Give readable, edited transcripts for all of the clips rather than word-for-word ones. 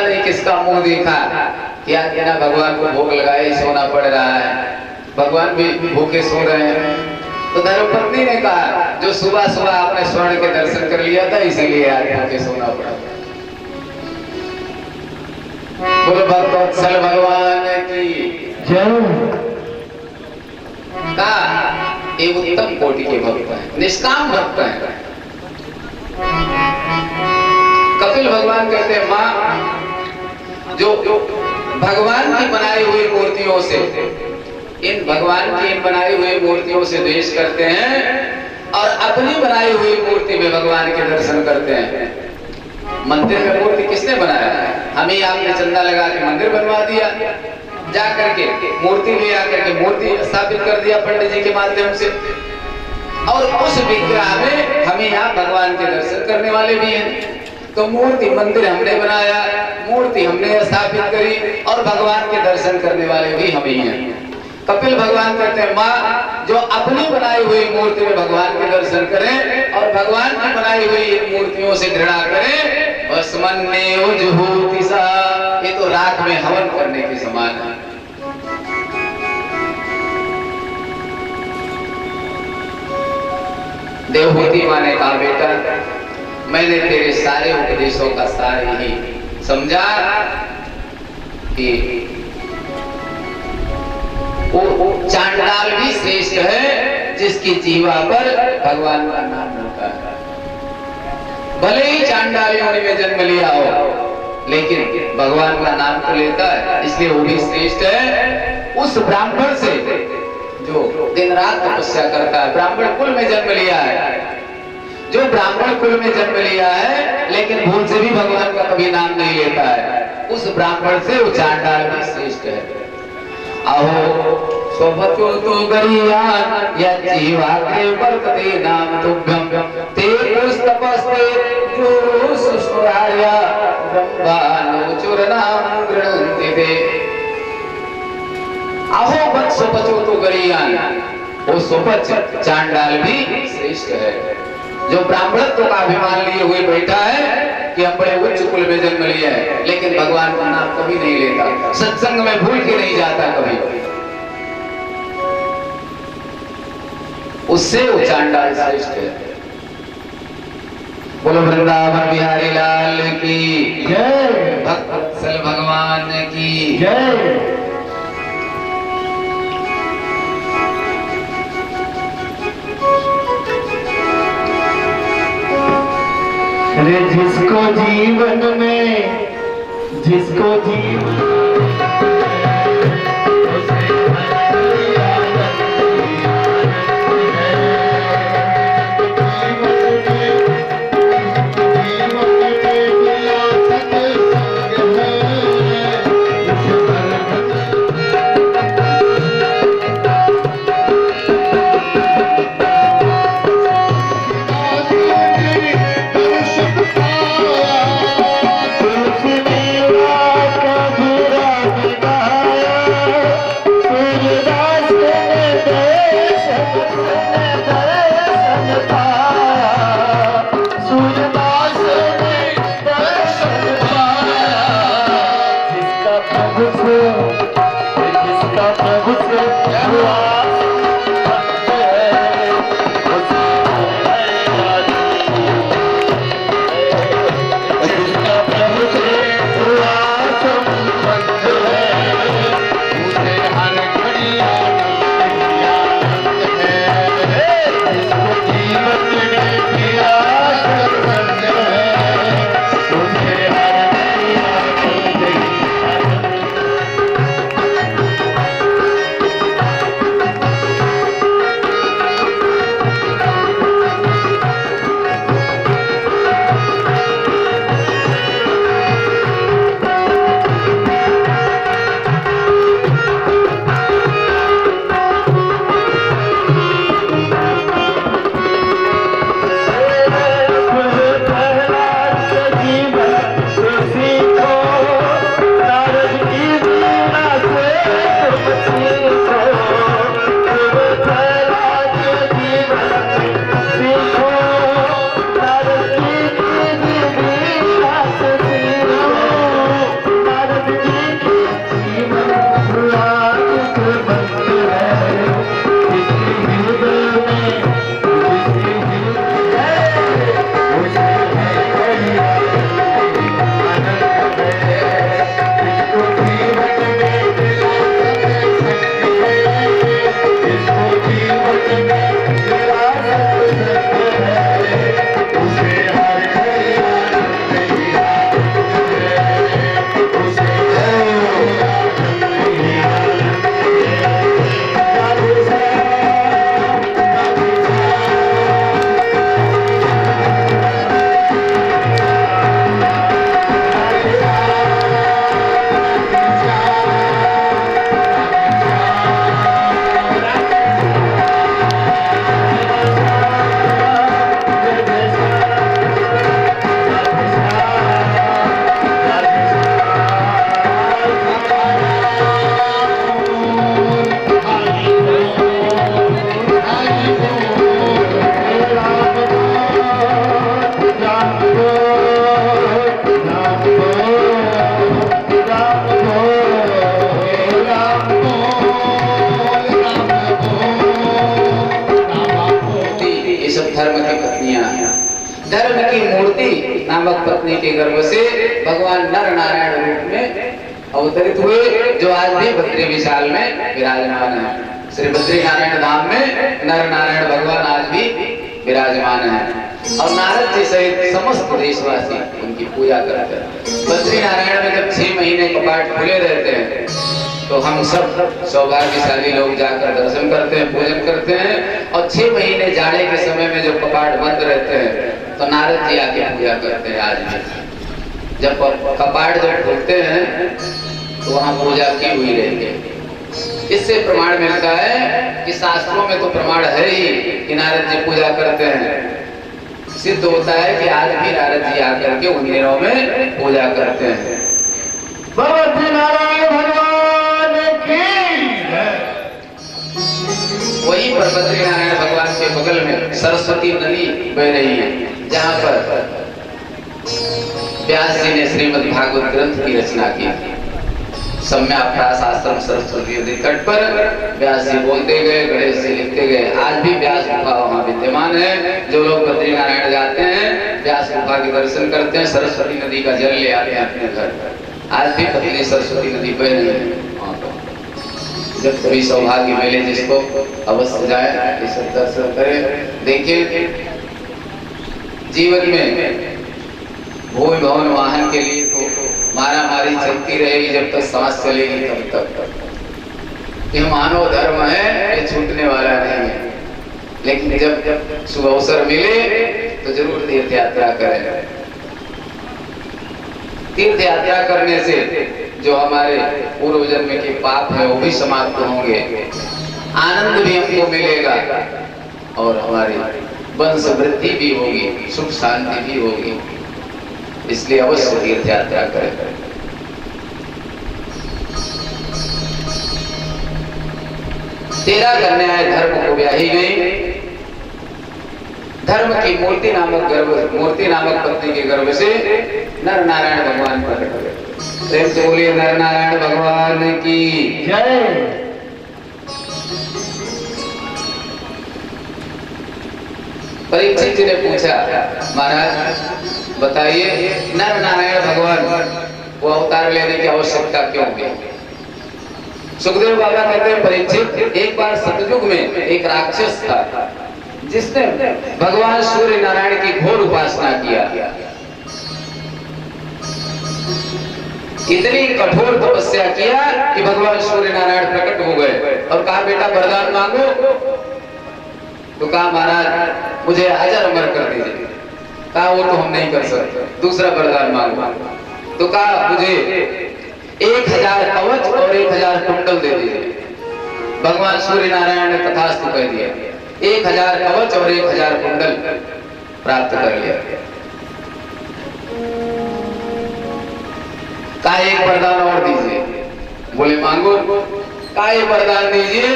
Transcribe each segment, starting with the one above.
पता नहीं किसका मुंह देखा, क्या कहना भगवान को भोग लगाए सोना पड़ रहा है, भगवान भी भूखे सो रहे हैं। तो धर्मपत्नी ने कहा जो सुबह सुबह आपने स्वर्ण के दर्शन कर लिया था इसीलिए आज भूखे सोना पड़ा। बोलो भक्तवत्सल भगवान की जय। एक उत्तम कोटि के भक्त हैं, निष्काम भक्त हैं। कपिल भगवान कहते हैं माँ जो भगवान की बनाई हुई मूर्तियों से, इन भगवान की इन बनाई हुई मूर्तियों से द्वेष करते हैं और अपनी बनाई हुई मूर्ति में भगवान के दर्शन करते हैं। मंदिर में मूर्ति किसने बनाया? हमें आपने चंदा लगा के मंदिर बनवा दिया, जा करके मूर्ति ले आकर के मूर्ति स्थापित कर दिया पंडित जी के माध्यम से, और उस विग्रह में हमें यहाँ भगवान के दर्शन करने वाले भी हैं। तो मूर्ति मंदिर हमने बनाया, मूर्ति हमने स्थापित करी और भगवान के दर्शन करने वाले भी हम ही हैं। कपिल भगवान कहते हैं माँ जो अपनी बनाई हुई मूर्ति में भगवान के दर्शन करें और भगवान की बनाई हुई मूर्तियों से घृणा करें, ये तो रात में हवन करने के समान है। देवहूति माँ ने कहा बेटा मैंने तेरे सारे उपदेशों का सार ही समझा कि वो चांडाल भी श्रेष्ठ है जिसकी जीवा पर भगवान का नाम होता है। भले ही चांडाल योनि में जन्म लिया हो लेकिन भगवान का नाम तो लेता है, इसलिए वो भी श्रेष्ठ है उस ब्राह्मण से जो दिन रात तपस्या करता है। ब्राह्मण कुल में जन्म लिया है, जो ब्राह्मण कुल में जन्म लिया है लेकिन भूल से भी भगवान का कभी नाम नहीं लेता है, उस ब्राह्मण से वो चांडाल भी श्रेष्ठ है। अहो स्वभतो तो गरियान या जीवा के वर्तते नाम तुभ्यम ते पुस्तपस्ते जो सुष्टाया ब्रह्मानुचुर नाम गृणन्ति ते। अहो बत स्वपचो तो गरियान, वो स्वपच चांडाल भी श्रेष्ठ है जो ब्राह्मणत्व का अभिमान लिए हुए बैठा है कि हम बड़े उच्च कुल में जन्म लिया है लेकिन भगवान का नाम कभी नहीं लेता, सत्संग में भूल के नहीं जाता कभी, उससे वो चांडाल श्रेष्ठ है। बोलो वृंदावन बिहारी लाल की जय, भक्तवत्सल भगवान की जय। अरे जिसको जीवन में, जिसको जीवन तुलसी मेरा कबूरा नामक पत्नी के गर्भ से भगवान नर नारायण रूप में अवतरित हुए, जो आज भी बद्री विशाल में विराजमान है। श्री बद्री नारायण धाम में नर नारायण भगवान आज भी विराजमान है और नारद जी सहित समस्त देशवासी उनकी पूजा करते हैं। बद्री नारायण में जब 6 महीने कपाट खुले रहते हैं तो हम सब सौभाग्यशाली लोग जाकर दर्शन करते हैं, पूजन करते हैं। और 6 महीने जाड़े के समय में जब कपाट बंद रहते हैं तो नारद जी आके पूजा करते हैं। आज भी जब कपाट जब खोलते हैं तो वहां पूजा की हुई रहती है। इससे प्रमाण मिलता है कि शास्त्रों में तो प्रमाण है ही कि नारद जी पूजा करते हैं। सिद्ध होता है कि आज भी नारद जी आकर के उन दिनों में पूजा करते हैं। बद्री नारायण भगवान की वहीं पर बद्री नारायण भगवान के बगल में सरस्वती नदी बह रही है, जहाँ पर व्यास जी ने श्रीमद् भागवत ग्रंथ की रचना की। सम्याप्रास आश्रम सरस्वती नदी तट पर व्यास जी बोलते गए, गणेश जी लिखते गए। आज भी व्यास गुफा वहाँ विद्यमान है। जो लोग बद्री नारायण जाते हैं व्यास गुफा के दर्शन करते हैं, सरस्वती नदी का जल ले आते हैं अपने घर। आज भी पत्नी सरस्वती नदी बह रही है वहाँ पर। जब कभी सौभाग्य मिले जिसको अवश्य जाए, इस दर्शन करें। देखिए जीवन में भूमि भवन वाहन के लिए तो मारा मारी चलती रहेगी जब तक सांस चलेगी तब तक। ये मानव धर्म है, ये छूटने वाला नहीं है। लेकिन जब शुभ अवसर मिले तो जरूर तीर्थ यात्रा करें। तीर्थ यात्रा करने से जो हमारे पूर्व जन्म के पाप है वो भी समाप्त होंगे, आनंद भी हमको मिलेगा और हमारी वंश वृद्धि भी होगी, सुख शांति भी होगी। इसलिए अवश्य तीर्थ यात्रा करें। तेरा कन्याएं धर्म को ब्याही गई। धर्म की मूर्ति नामक पत्नी के गर्भ से नर नारायण भगवान प्रकट हुए। प्रेम से बोलिए नर नारायण भगवान की जय। परीक्षित जी ने पूछा, महाराज बताइए नर नारायण भगवान वो अवतार लेने की आवश्यकता क्यों हुई? सुखदेव बाबा कहते हैं, परीक्षित एक बार सतयुग में एक राक्षस था जिसने भगवान सूर्य नारायण की घोर उपासना किया। इतनी कठोर तपस्या किया कि भगवान सूर्य नारायण प्रकट हो गए और कहा बेटा वरदान मांगो। तो कहा महाराज मुझे अजर अमर कर दीजिए। कहा वो तो हम नहीं कर सकते, दूसरा वरदान मांगो। तो कहा मुझे 1000 कवच और 1000 कुंडल दे दीजिए। भगवान सूर्य नारायण ने तथास्तु कह दिया। 1000 कवच और 1000 कुंडल प्राप्त कर लिया। कहा एक वरदान और दीजिए। बोले मांगो। कहा एक वरदान दीजिए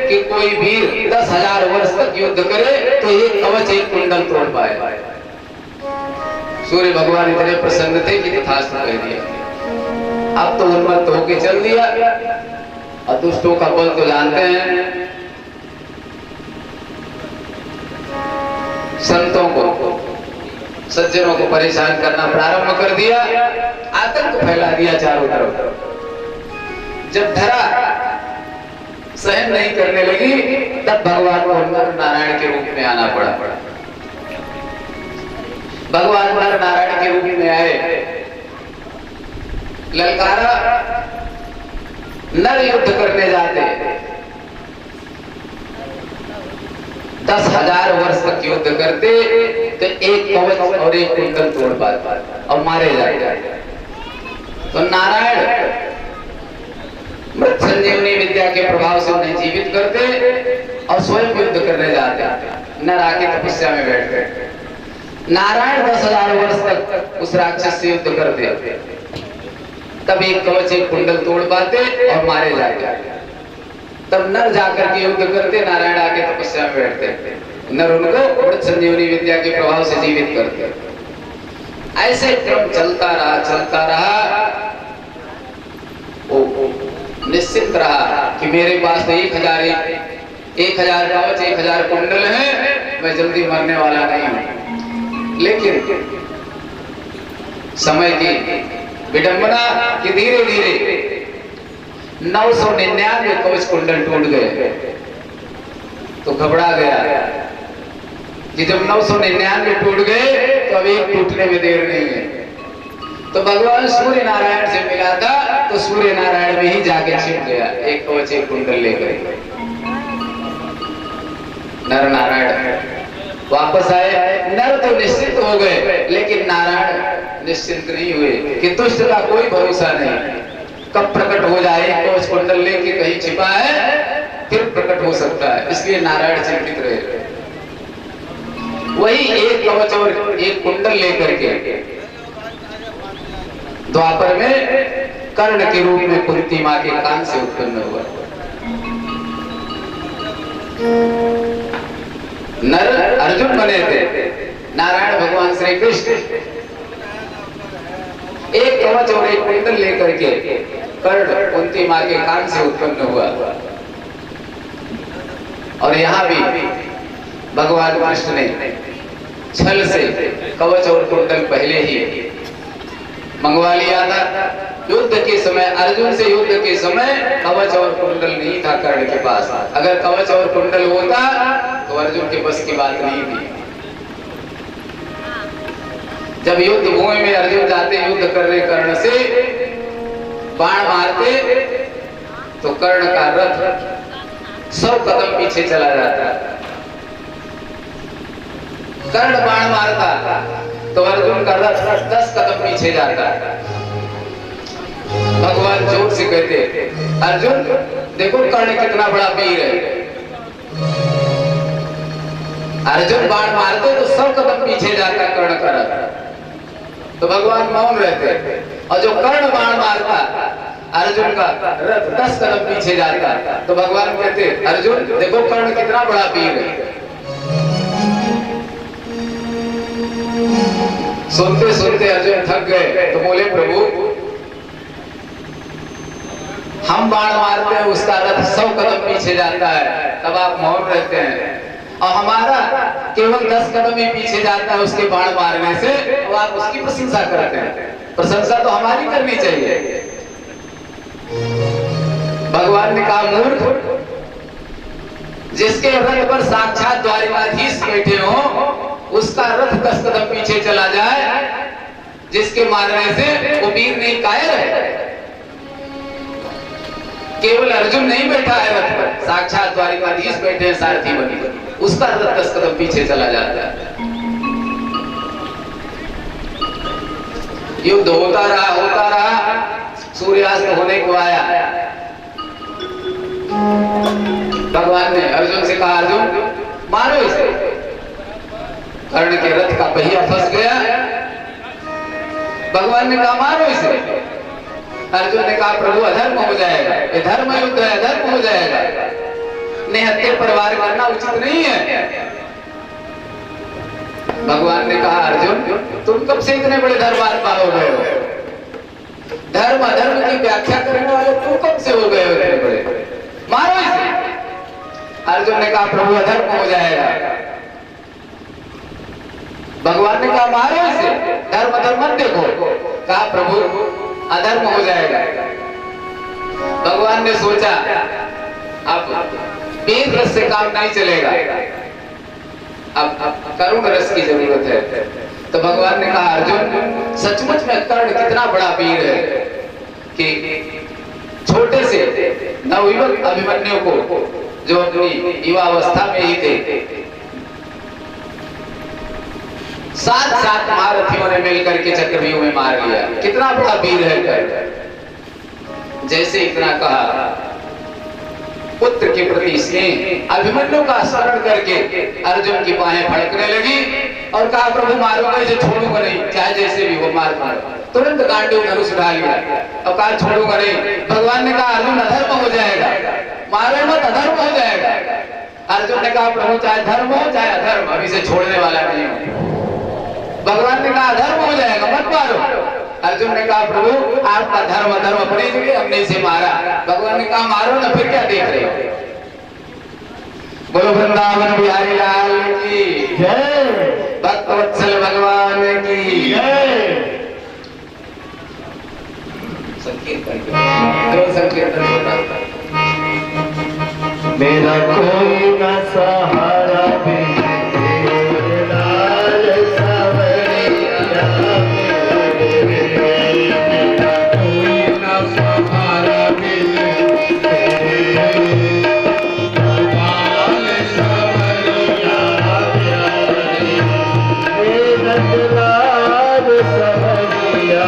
कि कोई वीर 10,000 वर्ष तक युद्ध करे तो एक कवच एक कुंडल तोड़ पाए। सूर्य भगवान इतने प्रसन्न थे कि तथास्तु कह दिया। अब तो उन्मत्त होके चल दिया। और दुष्टों का बल तो जानते हैं। संतों को सज्जनों को परेशान करना प्रारंभ कर दिया, आतंक फैला दिया चारों तरफ। जब धरा सहन नहीं करने लगी तब भगवान को नर नारायण के रूप में आना पड़ा। भगवान नर नारायण के रूप में आए, ललकारा नर युद्ध करने जाते 10,000 वर्ष तक युद्ध करते तो एक कवच और एक कुंडल तोड़ पाते और मारे जाते। तो नारायण मृत संजीवनी विद्या के प्रभाव से उन्हें जीवित करते और स्वयं युद्ध करने जाते। नर आके तपस्या में बैठ गए। नारायण 10,000 वर्ष तक उस राक्षस से युद्ध करते, तब एक कवच एक कुंडल तोड़ पाते और मारे जाते। तब नर जाकर के युद्ध करते, नारायण आके तपस्या में बैठते। नर उनको मृत संजीवनी विद्या के प्रभाव से जीवित करते। ऐसे क्रम चलता रहा। वो निश्चित रहा कि मेरे पास तो 1000 कवच 1000 कुंडल हैं, मैं जल्दी मरने वाला नहीं हूं। लेकिन समय की विडंबना कि धीरे धीरे 999 कवच कुंडल टूट गए। तो घबरा गया कि जब 999 टूट गए तो अब एक टूटने में देर नहीं है। तो भगवान सूर्य नारायण से मिला था तो सूर्य नारायण में ही जाके छिप गया, एक कवच एक कुंडल लेकर। नर नारायण वापस आए। नर तो निश्चित हो गए लेकिन नारायण निश्चिंत नहीं हुए कि दुष्ट का कोई भरोसा नहीं, कब प्रकट हो जाए। कवच कुंडल लेके कहीं छिपा है फिर प्रकट हो सकता है, इसलिए नारायण चिंतित रहे। वही एक कवच और एक कुंडल लेकर के द्वापर में कर्ण के रूप में कुंती मां के कान से उत्पन्न हुआ। नर अर्जुन बने थे, नारायण भगवान श्री कृष्ण एक कवच और एक कुंडल लेकर के कर्ण कुंती मां के कान से उत्पन्न हुआ। और यहाँ भी भगवान कृष्ण ने छल से कवच और कुंडल पहले ही मंगवा लिया था। युद्ध के समय अर्जुन से युद्ध के समय कवच और कुंडल नहीं था कर्ण के पास। अगर कवच और कुंडल होता तो अर्जुन के बस की बात नहीं थी। जब युद्ध भूमि में अर्जुन जाते युद्ध करने कर्ण से बाण मारते तो कर्ण का रथ 100 कदम पीछे चला जाता। कर्ण बाण मारता तो अर्जुन का रथ 10 कदम पीछे जाता। भगवान जोर से कहते अर्जुन देखो कर्ण कितना बड़ा वीर है। अर्जुन बाण मारते तो 100 कदम पीछे जाता कर्ण का रथ। तो भगवान मौन रहते और जो कर्ण बाण मारता अर्जुन का रथ 10 कदम पीछे जाता। तो भगवान कहते अर्जुन देखो कर्ण कितना बड़ा वीर है। सुनते सुनते अर्जुन थक गए तो बोले प्रभु हम बाण मारते हैं उसका रथ 100 कदम पीछे जाता है, तब आप मौन रहते हैं, और हमारा केवल 10 कदम ही पीछे जाता है उसके बाण मारने से, तो आप उसकी प्रशंसा करते हैं। प्रशंसा तो हमारी करनी चाहिए। भगवान ने कहा मूर्ख, जिसके रथ पर साक्षात द्वारिकाधीश बैठे हो उसका रथ 10 कदम पीछे चला जाए, जिसके मारने से वो वीर नहीं कायर है। केवल अर्जुन नहीं बैठा है रथ पर, साक्षात द्वारिकाधीश बैठे हैं सारथी बने, उसका रथ 10 कदम पीछे चला जाता है। युद्ध होता रहा, सूर्यास्त होने को आया। भगवान ने अर्जुन से कहा अर्जुन मारो इसे। कर्ण के रथ का पहिया फंस गया। भगवान ने कहा मारो इसे। अर्जुन ने कहा प्रभु अधर्म हो जाएगा, ये धर्म युद्ध है, अधर्म हो जाएगा, निहत्थे परिवार करना उचित नहीं है। भगवान ने कहा अर्जुन तुम कब से इतने बड़े धर्मात्मा हो गए हो? धर्म अधर्म की व्याख्या करने वाले तुम कब से हो गए हो इतने बड़े? मारो इसे। अर्जुन ने कहा प्रभु अधर्म हो जाएगा। भगवान ने कहा मारो इसे, धर्म अधर्म मत देखो। कहा प्रभु अधर्म हो जाएगा। भगवान ने सोचा अब वीर रस से काम नहीं चलेगा, अब करुण रस की जरूरत है। तो भगवान ने कहा अर्जुन सचमुच में कर्ण कितना बड़ा वीर है कि छोटे से नवयुवक अभिमन्यु को, जो अपनी युवावस्था में ही थे, 7 महारथियों ने मिलकर के चक्रव्यूह में मार लिया। कितना बड़ा वीर है कर्ण। जैसे इतना कहा पुत्र के प्रति स्नेह अभिमन्यु का स्मरण करके अर्जुन की बाहें फड़कने लगी और कहा प्रभु मारूंगा इसे, छोड़ूंगा नहीं, चाहे जैसे भी हो मार मारो। तुरंत गांडीव धनुष उठा लिया और कहा छोड़ूंगा नहीं। भगवान ने कहा अर्जुन अधर्म हो जाएगा, मारो मत, अधर्म हो जाएगा। अर्जुन ने कहा प्रभु चाहे धर्म हो चाहे अधर्म, अभी से छोड़ने वाला नहीं हो। भगवान ने कहा धर्म हो जाएगा मत मारो। अर्जुन ने कहा प्रभु आपका धर्म अधर्म अपनी जगह, हमने इसे मारा। भगवान ने कहा मारो ना, फिर क्या देख रहे हो? बोलो वृंदावन बिहारी लाल की जय, भक्तवत्सल भगवान की जय। संकीर्तन होता है। मेरा कोई न सहारा बिन तेरे लाल सवरिया, मेरा कोई न सहारा बिन तेरे लाल सवरिया, मेरा लाल सवरिया,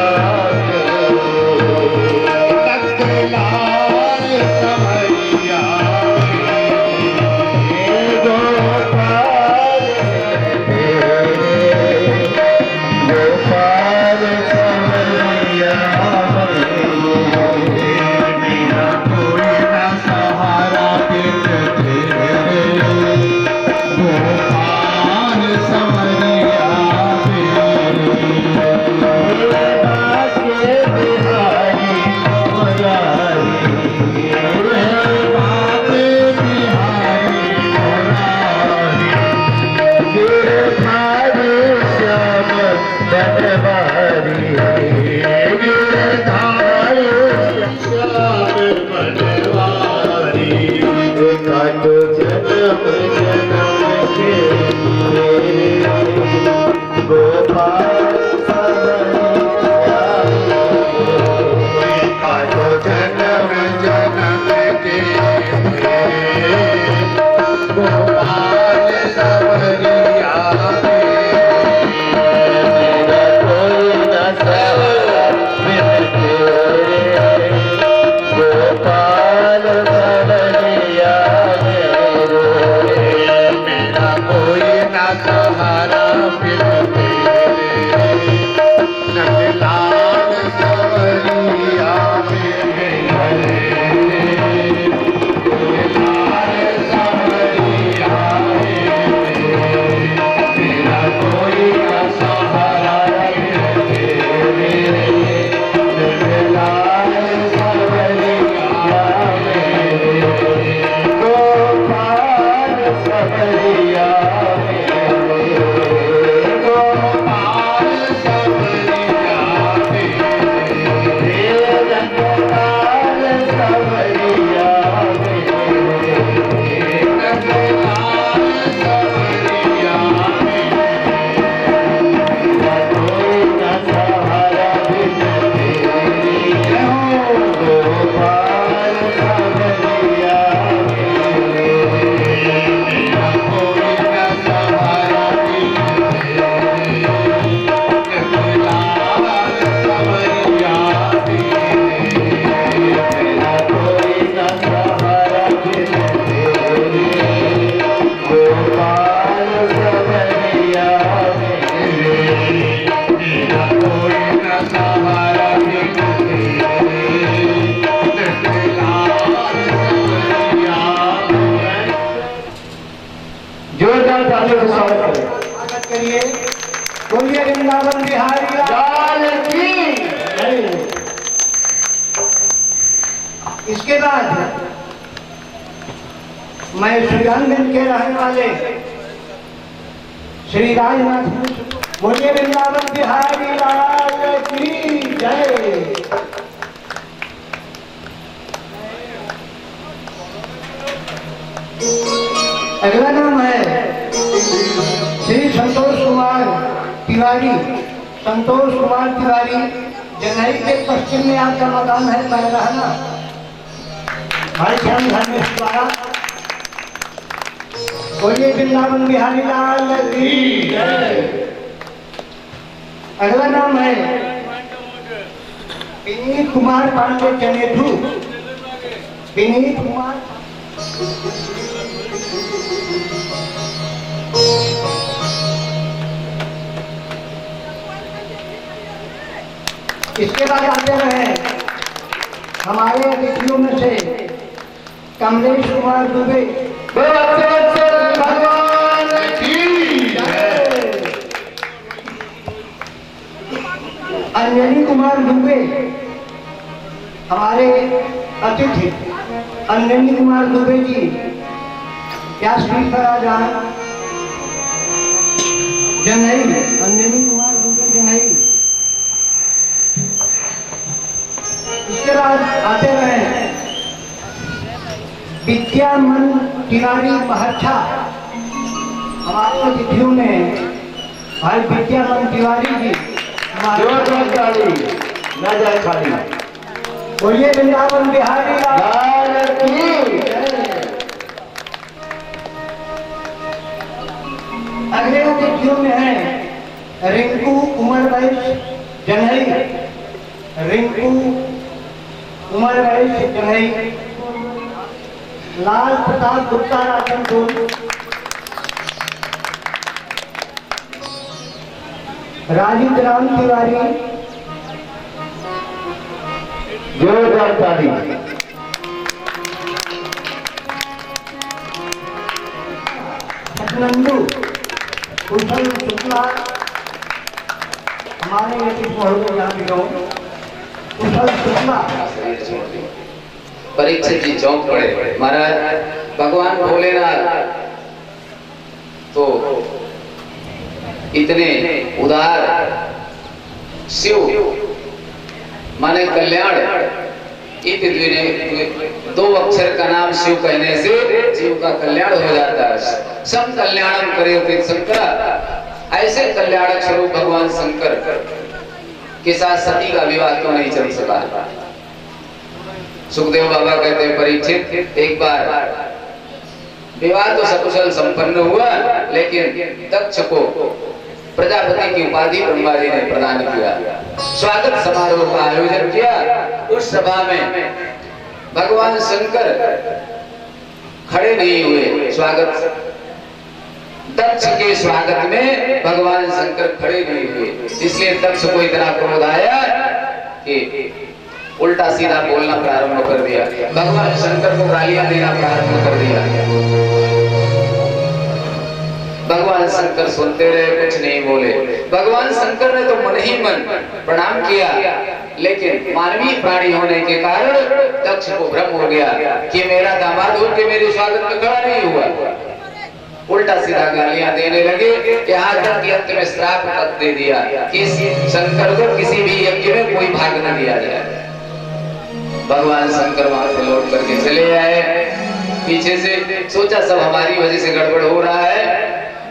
बोलिए वृंदावन बिहारी लाल की जय। इसके बाद मैं श्रीगंज के रहने वाले श्री राजनाथ, बोलिए वृंदावन बिहारी लाल की जय। अगला नाम है श्री संतोष कुमार तिवारी। संतोष कुमार तिवारी जंघई के पश्चिम में आपका मकान है महराना, भाई श्याम धर्मेश द्वारा। बोलिए वृंदावन बिहारी लाल की जय। अगला नाम है विनीत कुमार पांडे चनेठू। विनीत कुमार इसके बाद आते रहे हमारे अतिथियों में से कमलेश कुमार दुबे। भगवान की जय। अंजलि कुमार दुबे हमारे अतिथि। अंजलि कुमार दुबे जी क्या स्पीड पर आ जाए। जंघई अंजलि कुमार दुबे जंघई। इसके बाद आते रहे विद्यामन तिवारी महर्षा। हमारे अतिथियों में भाई विद्यामन तिवारी जी न जाए खाली। बोलिए वृंदावन बिहारी लाल की। अगले अतिथियों में है रिंकू उमर वैश्य जनई, रिंकू उमर वैश्य जनई, लाल प्रताप गुप्ता राजनपुर, राजीव राम तिवारी जोरदार ताली। नंदू कुशल शुक्ला। हमारे अतिथि महोदय यहाँ भी लोग कुशल शुक्ला। परीक्षित जी चौंक पड़े, महाराज भगवान भोलेनाथ तो इतने उदार शिव माने कल्याण, दो अक्षर का नाम शिव कहने से जीव का कल्याण हो जाता है। सम कल्याणम करे शंकर, ऐसे कल्याणक स्वरूप भगवान शंकर के साथ सती का विवाह क्यों नहीं चल सका। सुखदेव बाबा कहते हैं परीक्षित, एक बार विवाह तो सकुशल संपन्न हुआ, लेकिन दक्ष को प्रजापति की उपाधि ब्रह्मा जी ने प्रदान किया। स्वागत समारोह का आयोजन किया। उस सभा में भगवान शंकर खड़े नहीं हुए। स्वागत दक्ष के स्वागत में भगवान शंकर खड़े नहीं हुए, इसलिए दक्ष को इतना क्रोध आया कि उल्टा सीधा बोलना प्रारंभ कर दिया। भगवान शंकर को गालियां देना प्रारंभ कर दिया। भगवान शंकर सुनते रहे, कुछ नहीं बोले। भगवान शंकर ने तो मन ही मन प्रणाम किया, लेकिन मानवीय प्राणी होने के कारण दक्ष को भ्रम हो गया कि मेरा दामाद हो के मेरे स्वागत में खड़ा नहीं हुआ। उल्टा सीधा गालियां देने लगे, यहाँ तक कि अंत में श्राप तक दे दिया कि शंकर को किसी भी यज्ञ में कोई भाग न दिया जाए। भगवान शंकर वहां से लौट करके चले आए। पीछे से सोचा सब हमारी वजह से गड़बड़ हो रहा है।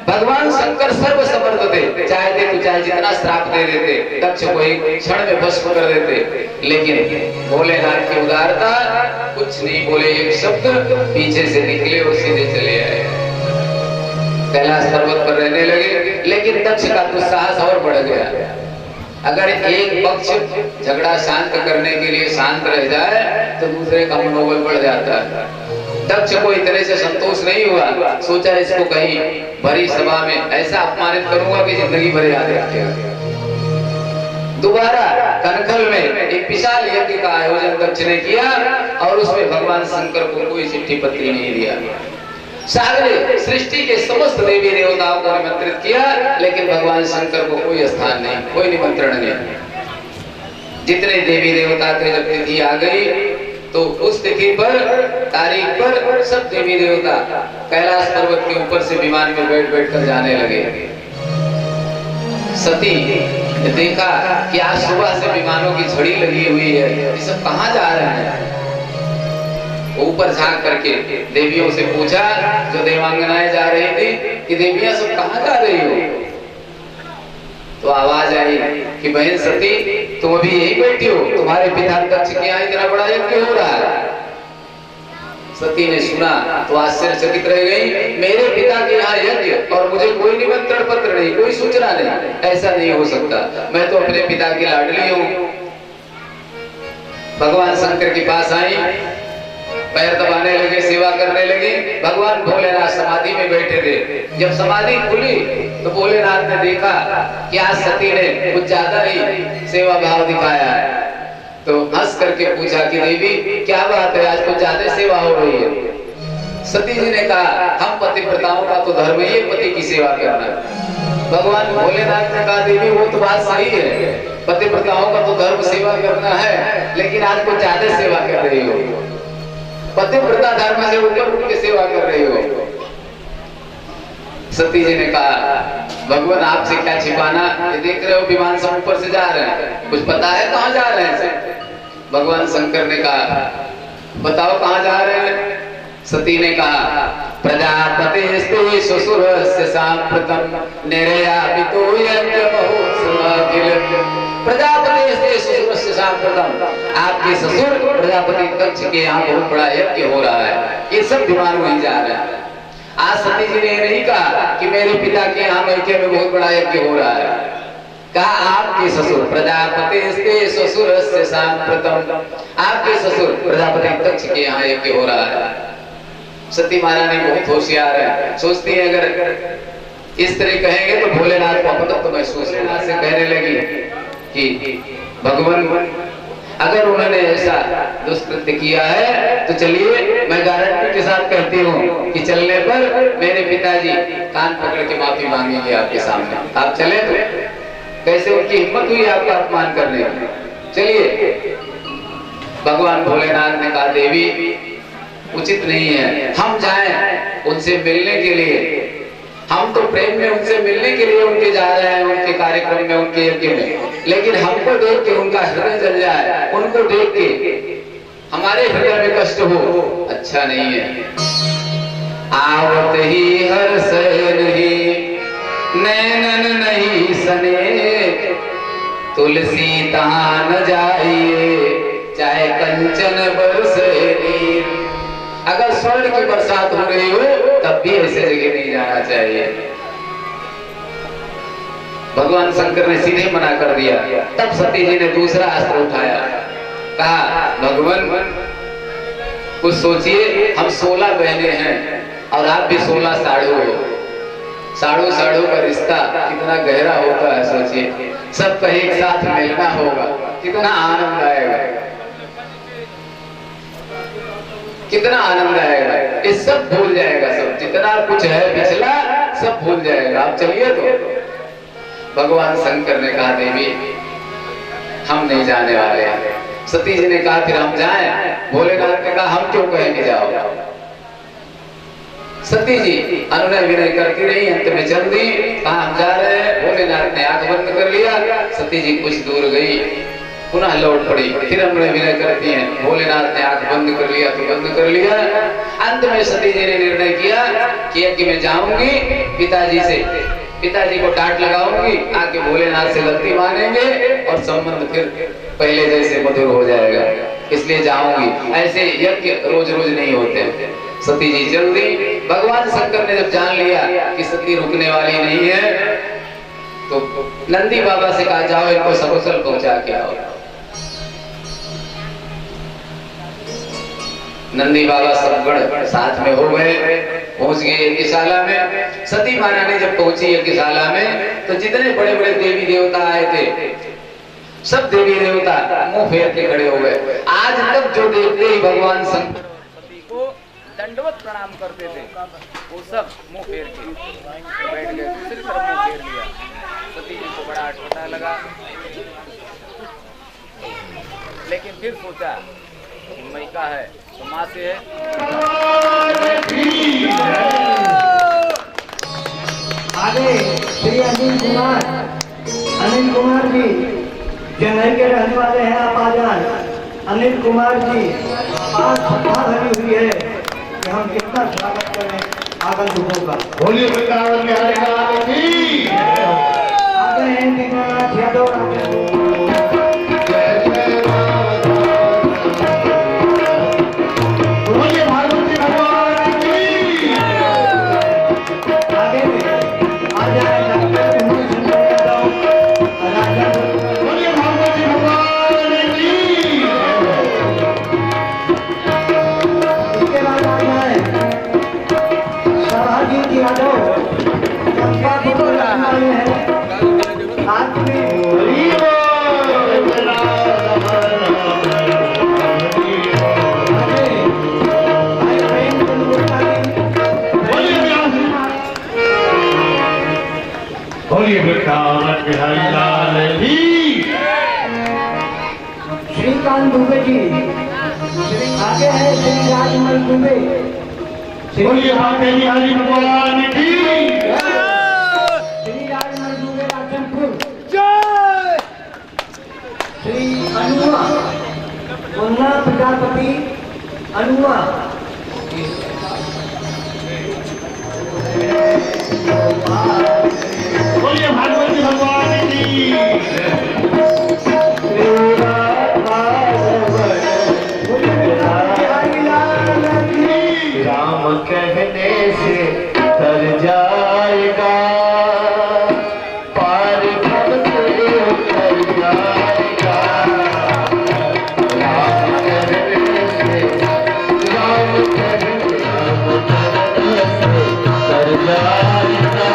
भगवान शंकर सर्व समर्थ थे, चाहते तो चाहे जितना श्राप दे देते, दक्ष को एक क्षण में भस्म कर देते, लेकिन भोलेनाथ की उदारता, कुछ नहीं बोले एक शब्द, पीछे से निकले और सीधे चले आए। कैलाश पर्वत पर रहने लगे, लेकिन दक्ष का दुस्साहस और बढ़ गया। अगर एक पक्ष झगड़ा शांत करने के लिए शांत रह जाए तो दूसरे का मनोबल बढ़ जाता है। दक्ष को इतने से संतोष नहीं हुआ, सोचा इसको कहीं भरी सभा में ऐसा अपमानित करूंगा कि जिंदगी भर याद रखेगा। दोबारा कनखल में एक विशाल यज्ञ का आयोजन दक्ष ने किया और उसमें भगवान शंकर को कोई चिट्ठी पत्री नहीं दिया। सारे सृष्टि के समस्त देवी देवताओं को निमंत्रित किया, लेकिन भगवान शंकर को कोई स्थान नहीं, कोई निमंत्रण नहीं। जितने देवी देवता थे, जब तिथि आ गई तो उस तिथि पर, तारीख पर सब देवी देवता कैलाश पर्वत के ऊपर से विमान में बैठ बैठ कर जाने लगे। सती देखा कि आज सुबह से विमानों की झड़ी लगी हुई है, ये सब कहाँ जा रहे हैं। ऊपर झांक करके देवियों से पूछा, जो देवांगनाएं जा रही थी, कि देवियां सब कहाँ जा रही हो। तो आवाज आई कि बहन सती, तुम अभी यही बैठी हो, तुम्हारे पिता दक्ष के यहाँ इतना बड़ा यज्ञ हो रहा है। सती ने सुना तो आश्चर्यचकित रह गई। मेरे पिता के यहाँ यज्ञ और मुझे कोई निमंत्रण पत्र नहीं, कोई सूचना नहीं, ऐसा नहीं हो सकता। मैं तो अपने पिता की लाडली हूँ। भगवान शंकर के पास आई, पैर दबाने लगे, सेवा करने लगे। भगवान भोलेनाथ समाधि में बैठे थे। जब समाधि खुली तो भोलेनाथ ने देखा कि आज सती ने कुछ ज्यादा ही सेवा भाव दिखाया है, तो हंस करके पूछा कि देवी क्या बात है, आज कुछ ज्यादा सेवा हो रही है। सती जी ने कहा, हम पतिव्रताओं का तो धर्म ही पति की सेवा करना। भगवान भोलेनाथ ने कहा, देवी वो तो बात सही है, पतिव्रताओं का तो धर्म सेवा करना है, लेकिन आज कुछ ज्यादा सेवा कर रही हो, पतिव्रता धर्म से ऊपर उठ के सेवा कर रही हो। सती जी ने कहा, भगवान आपसे क्या छिपाना, ये देख रहे हो विमान सब ऊपर से जा रहे हैं, कुछ पता है कहाँ जा रहे हैं। भगवान शंकर ने कहा, बताओ कहाँ जा रहे हैं। सती ने कहा प्रजापतिस्ते ससुरस्य सांप्रतम निर्यापितो यज्ञ बहुसमाखिल। प्रजापतिस्ते ससुरस्य सांप्रतम, आपके ससुर प्रजापति दक्ष के यहाँ बहुत बड़ा यज्ञ हो रहा है, ये सब दीवान वहीं जा रहा है। आज सती जी ने नहीं कहा कि मेरे पिता के यहाँ मैके में बहुत बड़ा यज्ञ हो रहा है, कहा आपके ससुर प्रजापतिस्ते ससुरस्य सांप्रतम, आपके ससुर प्रजापति दक्ष के यहाँ यज्ञ हो रहा है। सती महारानी बहुत होशियार है, सोचती है अगर इस तरह कहेंगे तो भोलेनाथ को अपनत्व महसूस होगा, से कहने लगी कि भगवान अगर उन्होंने ऐसा दुष्कृत्य किया है तो चलिए मैं गारंटी के साथ कहती हूँ कि चलने पर मेरे पिताजी कान पकड़ के माफी मांगेंगे आपके सामने, आप चले तो कैसे उनकी हिम्मत हुई आपका अपमान करने की। चलिए भगवान भोलेनाथ ने कहा देवी उचित नहीं है, हम जाएं उनसे मिलने के लिए, हम तो प्रेम में उनसे मिलने के लिए उनके जा रहे हैं, उनके कार्यक्रम में, उनके यज्ञ में, लेकिन हमको देख के उनका हृदय जल जाए, उनको देख के हमारे हृदय में कष्ट हो, अच्छा नहीं है। आवत ही हर्ष नहीं नैनन नहीं सने, तुलसी तहां न जाइए चाहे कंचन बरसे नीर। अगर स्वर्ण की बरसात हो रही हो तब भी ऐसे जगह नहीं जाना चाहिए। भगवान शंकर ने सीधे मना कर दिया। तब सती जी ने दूसरा अस्त्र उठाया, कहा भगवान कुछ सोचिए, हम 16 बहनें हैं और आप भी 16 साढ़ू हो, साढ़ू साढ़ू का रिश्ता कितना गहरा होता है सोचिए, सबका एक साथ मिलना होगा, कितना आनंद आएगा, कितना आनंद आएगा। ये सब भूल जाएगा, सब जितना कुछ है पिछला सब भूल जाएगा, आप चलिए। तो भगवान शंकर ने कहा देवी हम नहीं जाने वाले हैं। सती जी ने कहा फिर हम जाएं। भोलेनाथ ने कहा हम क्यों कहेंगे जाओ। सती जी अनुनय विनय करती रही, अंत में चल दी, कहा हम जा रहे हैं। भोलेनाथ ने आंख बंद कर लिया। सती जी कुछ दूर गई, पुनः लौट पड़ी, फिर अनुनय विनय करती हैं। भोलेनाथ ने आंख बंद कर लिया तो बंद कर लिया। अंत में सती जी ने निर्णय किया कि यज्ञ में जाऊंगी, पिताजी को डांट लगाऊंगी, आके भोलेनाथ से गलती मानेंगे और संबंध फिर पहले जैसे मधुर हो जाएगा, इसलिए जाऊंगी। ऐसे यज्ञ रोज रोज नहीं होते। सती जी चल दी। भगवान शंकर ने जब जान लिया कि सती रुकने वाली नहीं है तो नंदी बाबा से कहा जाओ इनको सकुशल पहुंचा के आओ। नंदी बाबा सब गण साथ में हो गए, पहुंच गए यज्ञशाला में। सती महारानी जब पहुंची यज्ञशाला में तो जितने बड़े बड़े देवी देवता आए थे सब देवी देवता मुंह फेर के खड़े हो गए। आज तक जो देखते ही भगवान शंकर सती को दंडवत प्रणाम करते थे वो सब मुंह फेर के बैठ गए, दूसरी तरफ मुंह फेर लिया। सती जी को बड़ा अटपटा लगा, लेकिन फिर सोचा मैका है तो माँ से है। आगे श्री अनिल कुमार जी चेन्नई के रहने वाले हैं, आप आ जाए। अनिल कुमार जी आज सत्ता भरी हुई है कि हम कितना स्वागत करें आगंतुकों का। बोलिए वृंदावन बिहारी लाल की। आगे हैं दीनानाथ यादव। श्रीकांत दुबे जी आगे है, श्री राजमल दुबे। बोलिए बाबा बिहारी भगवान की। श्री राजमल दुबे राजनपुर जय। श्री अनुआ मुन्ना प्रजापति अनुआ बोलिए भागवत जी भगवान की। राम कहने से तर जाएगा, पार भव से उतर जाएगा। राम कहने से तर जाएगा।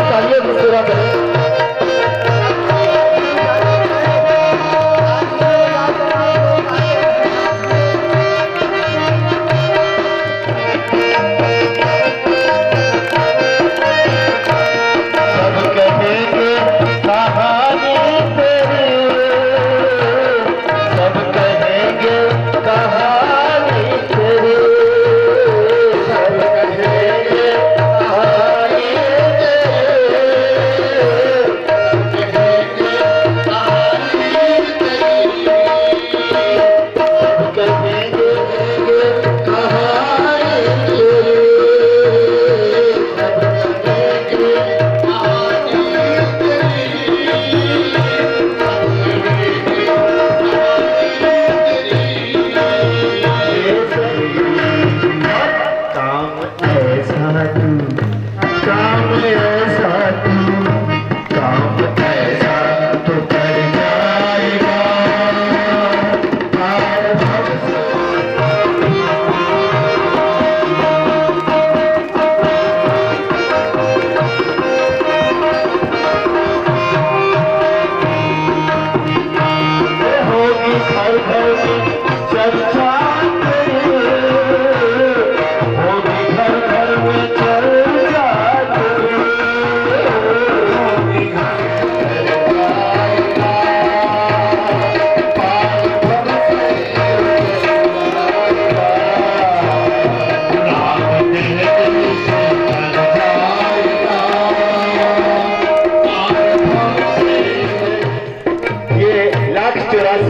तालियों से सेवा करें।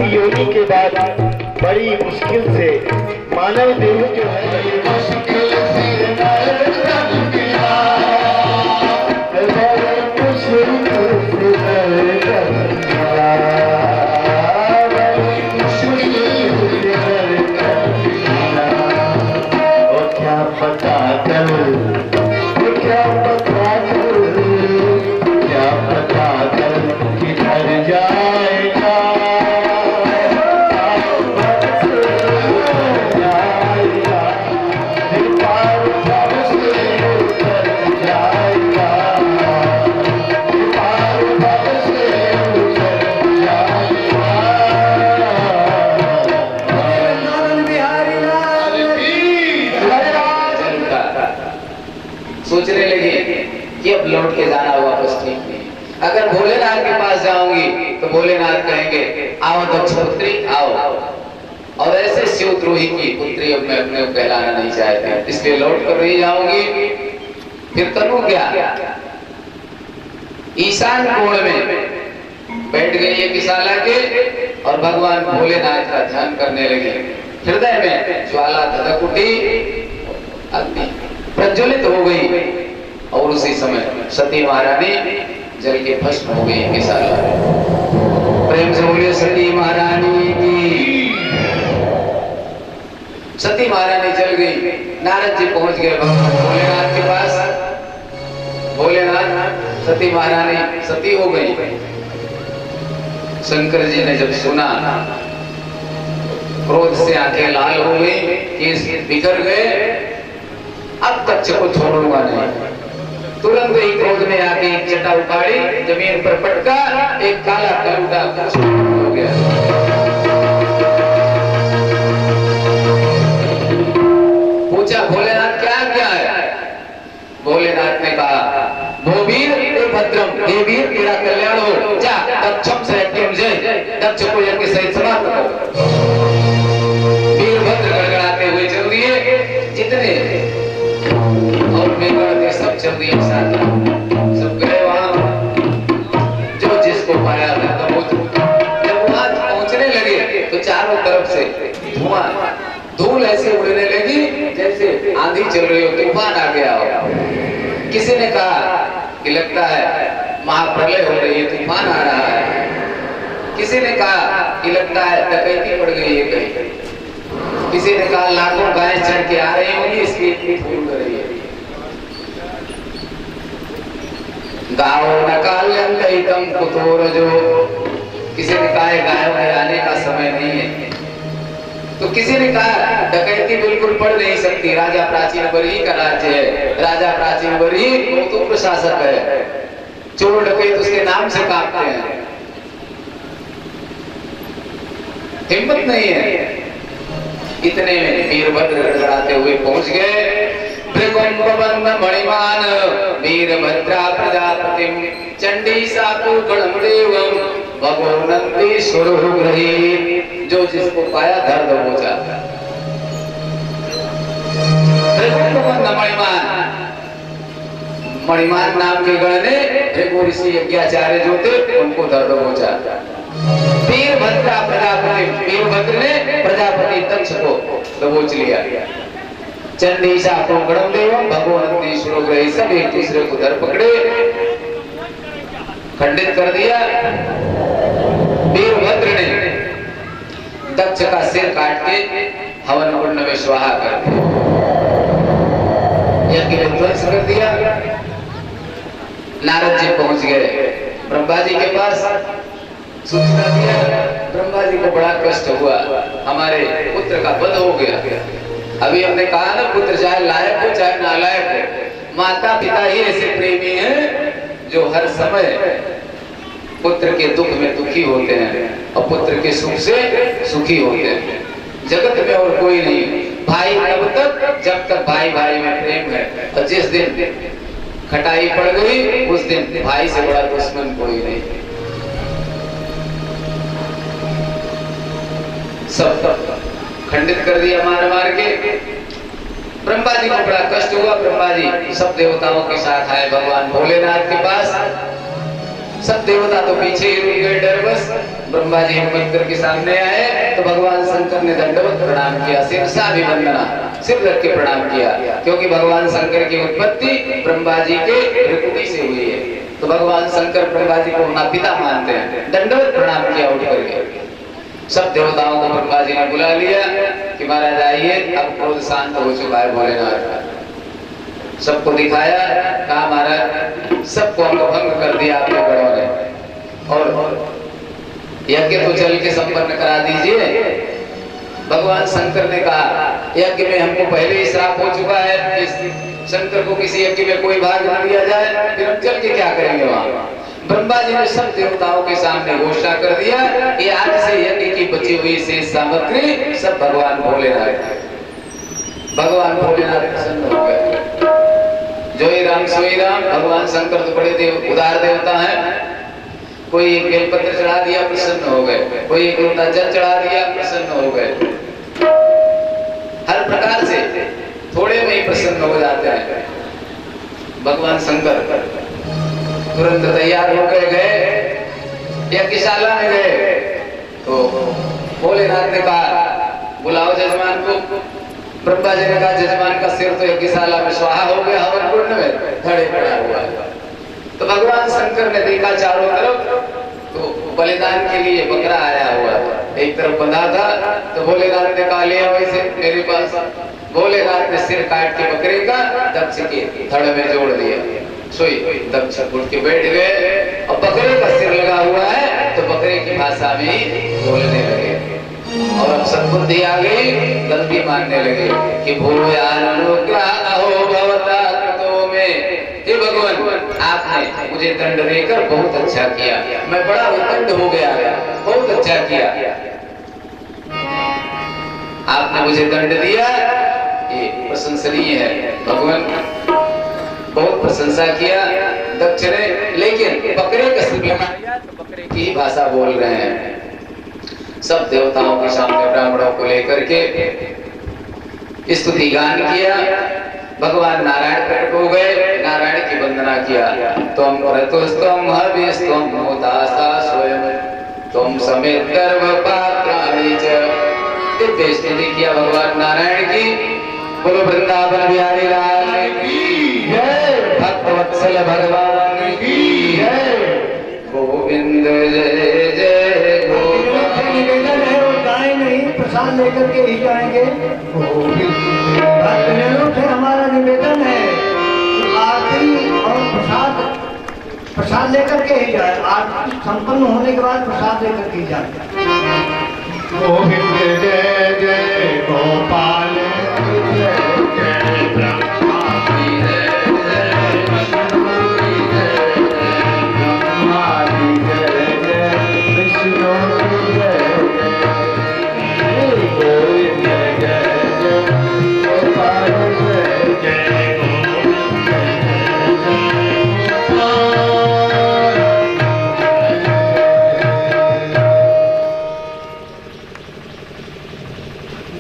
योनि के बाद बड़ी मुश्किल से मानव देह जो है मुश्किल से क्या पता कर किधर जाएगा। सोचने लगे कि अब लौट के जाना वापस ठीक नहीं। अगर भोलेनाथ के पास जाऊंगी तो भोलेनाथ कहेंगे आओ दक्ष पुत्री आओ, और ऐसे शिवद्रोही की पुत्री अब मैं अपने को कहलाना नहीं चाहती, इसलिए लौट कर नहीं जाऊंगी। फिर करूं क्या? ईशान कोण में बैठ गई एक विशाला के और भगवान भोलेनाथ का ध्यान करने लगे। हृदय में ज्वाला धधक उठी, अग्नि प्रज्वलित हो गई और उसी समय सती महारानी जल के भस्म हो गई विशाला। प्रेम से बोलिए सती महारानी की। सती महारानी जल गई। नारद जी पहुंच गए भगवान भोलेनाथ के पास। भोलेनाथ सती महारानी सती हो गई। शंकर जी ने जब सुना क्रोध से आंखें लाल हो गई, केस बिखर गए। अब तक को छोड़ूंगा नहीं। तुरंत ही क्रोध में आके एक चटा उखाड़ी, जमीन पर पटका, एक काला कलूटा हो गया। पूछा भोलेनाथ क्या क्या है? भोलेनाथ ने कहा भोवीर भद्रम, हे वीर तेरा कल्याण हो, जा दक्षम से जय, दक्ष को यज्ञ सहित समाप्त करो। वीरभद्र गड़गड़ाते हुए चल दिए जितने और मेघ सब चल दिए साथ, सब गए वहां। जो जिसको पाया था तो वो जब वहां पहुंचने लगे किसी ने कहा कि लगता है महाप्रलय हो रही है, तूफान आ रहा है। किसी ने कहा कि लगता है डकैती पड़ गई है कहीं। किसी ने कहा लाखों गायें चढ़ के आ रही होंगी इसलिए इतनी धूल हो रही है। गाँव नकाल्यम कुतोर जो, किसी ने कहा गायों के आने का समय नहीं है। तो किसी ने कहा डकैती बिल्कुल पड़ नहीं सकती, राजा प्राचीन बरही का राज्य है, राजा प्राचीन बरही वो तो प्रशासक है, चोर डकैत उसके नाम से कांपते हैं, हिम्मत नहीं है। इतने में वीरभद्र गड़गड़ाते हुए पहुंच गए। भृगुंबबंध मणिमान वीरभद्रा प्रजापतिम चंडी साकु गणदेवम भगवनंदी सुरहुग्रही। जो जिसको पाया दर्द हो जाता। भृगुंबबंध मणिमान नाम के गण ने भृगु ऋषि यज्ञाचार्य जो थे उनको दर्द हो जाता। वीरभद्रा प्रजापति, वीरभद्र ने प्रजापति दक्ष को दबोच लिया। चंडीसा को गणदेव भगवंती सुरग्रही सब एक दूसरे को धर पकड़े, खंडित कर दिया। वीरभद्र ने दक्ष का सिर काट के हवन कुंड में स्वाहा कर दिया, यज्ञ विध्वंस कर दिया। नारद जी पहुंच गए ब्रह्मा जी के पास, सूचना दिया। ब्रह्मा जी को बड़ा कष्ट हुआ, हमारे पुत्र का वध हो गया। अभी हमने कहा ना, पुत्र चाहे लायक हो चाहे नालायक हो, माता पिता ही ऐसे प्रेमी हैं जो हर समय पुत्र के दुख में दुखी होते हैं और पुत्र के सुख से सुखी होते हैं। जगत में और कोई नहीं। भाई तब तक जब तक भाई भाई में प्रेम है, और जिस दिन खटाई पड़ गई उस दिन भाई से बड़ा दुश्मन कोई नहीं। सब खंडित कर दिया मार मार के। ब्रह्मा जी को बड़ा कष्ट हुआ। ब्रह्मा जी सब देवताओं के साथ आए भगवान भोलेनाथ के पास। सब देवता तो पीछे ही रुक गए डरबस। ब्रह्मा जी हिम्मत करके सामने आए तो भगवान शंकर ने दंडवत प्रणाम किया, सिरसाभिवंदना, सिर रख के प्रणाम किया, क्योंकि भगवान शंकर की उत्पत्ति ब्रह्मा जी के भृकुटी से हुई है। तो भगवान शंकर ब्रह्मा जी को अपना पिता मानते हैं। दंडवत प्रणाम किया उठ करके। सब देवताओं को ब्रह्मा जी ने बुला लिया कि महाराज आइए, अब क्रोध शांत हो चुका है भोलेनाथ का। सबको दिखाया, कहा महाराज सबको अंग भंग कर दिया आपके बड़ों ने, और यज्ञ तो चल के संपन्न करा दीजिए। भगवान शंकर ने कहा यज्ञ में हमको पहले ही श्राप हो चुका है, इस शंकर को किसी यज्ञ में कोई भाग न दिया जाए, फिर हम चल के क्या करेंगे वहां। ब्रह्मा जी ने सब देवताओं के सामने घोषणा कर दिया कि आज से यज्ञ की बची हुई शेष सामग्री सब भगवान भोलेनाथ। भगवान भोलेनाथ प्रसन्न हो गए। जो ही राम सोई राम। भगवान शंकर तो बड़े उदार देवता हैं। कोई एक बेलपत्र चढ़ा दिया, प्रसन्न हो गए। कोई एक लोटा जल चढ़ा दिया, प्रसन्न हो गए। हर प्रकार से थोड़े में ही प्रसन्न हो जाते हैं। भगवान शंकर तुरंत तैयार होकर गए, यज्ञशाला में गए तो भोलेनाथ ने कहा बुलाओ जजमान को। ब्रह्मा जी ने कहा जजमान का सिर तो यज्ञशाला में स्वाहा हो गया, हवन कुंड में धड़े पड़ा हुआ। तो भगवान शंकर ने देखा चारों तरफ, तो बलिदान के लिए बकरा आया हुआ था, एक तरफ बंधा था। तो भोलेनाथ ने कहा ले आओ इसे मेरे पास। भोलेनाथ ने सिर काट के बकरे का दक्ष के धड़ में जोड़ दिया। सोई दक्ष उठ के बैठ गए और बकरे का सिर लगा हुआ है तो बकरे की भाषा में ही बोलने लगे। और अब सद्बुद्धि आ गई, गलती मानने लगे कि हे भगवान आपने मुझे दंड देकर बहुत अच्छा किया, मैं बड़ा उद्दंड हो गया, बहुत अच्छा किया। आपने मुझे दंड दिया, ये प्रशंसनीय है। भगवान बहुत प्रशंसा किया दक्ष ने, लेकिन बकरे का सिर लगा दिया तो बकरे की भाषा बोल रहे हैं। सब देवताओं के सामने ब्राह्मणों को लेकर के स्तुति गान किया। भगवान नारायण प्रकट हो गए, नारायण की वंदना किया। तुम क्रतुस्तम हविस्तम मोदासा स्वयं तुम समेत गर्भ पात्राणि च। दिव्य स्तुति किया भगवान नारायण की। बोलो वृंदावन बिहारी लाल की जय। भक्त वत्सल भगवान की जय। गोविंद जय जय गोपाल। से निवेदन है और जाए नहीं, प्रसाद लेकर के ही जाएंगे। भक्तजनों से हमारा निवेदन है कि आरती और प्रसाद लेकर के ही जाए। आरती संपन्न होने के बाद प्रसाद लेकर के ही जाए। गोविंद जय जय गोपाल जय जय ब्रह्मा की जय जय विष्णु की जय जय ब्रह्मा की जय जय विष्णु की जय जय गोविंद जय जय गोपाल जय जय गोविंद जय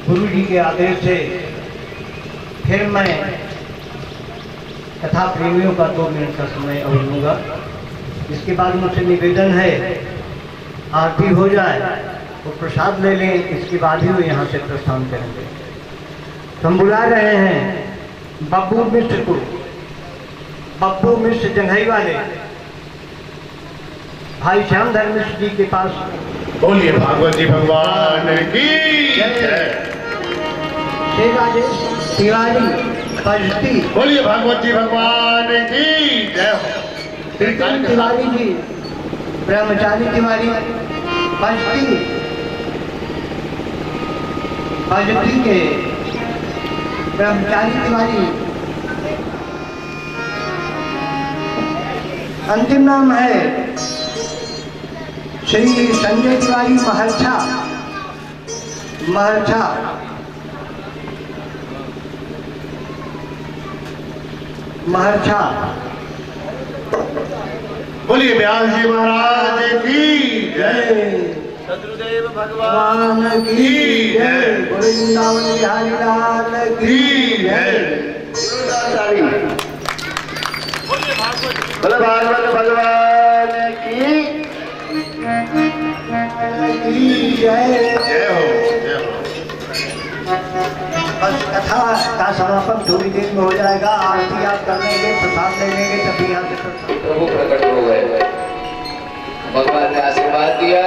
गुरु जी के आदेश से फिर मैं कथा प्रेमियों का 2 मिनट का समय और लूँगा। इसके बाद मुझसे निवेदन है आरती हो जाए तो प्रसाद ले लें, इसके बाद ही वो यहाँ से प्रस्थान करेंगे। तो हम बुला रहे हैं बब्बू मिश्र को। बब्बू मिश्र जंघई वाले भाई श्याम धर्म मिश्र जी के पास। बोलिए भागवत जी भगवान की जय। श्री राजेश तिवारी पजती। बोलिए भागवत जी भगवान की जय हो। प्रीतम तिवारी जी ब्रह्मचारी तिवारी पजती के ब्रह्मचारी तिवारी। अंतिम नाम है श्री संजय तिवारी महर्षा। बोलिए व्यास जी महाराज की जय। शत्रुदेव भगवान की जय। वृंदावन बिहारी लाल की जय। बोले भागवत भगवान की जय। जय हो। बस कथा का समापन थोड़ी देर में हो जाएगा। आरती आप कर लेंगे, प्रसाद ले लेंगे, तभी यहाँ से प्रभु प्रकट हो गए। भगवान ने आशीर्वाद दिया,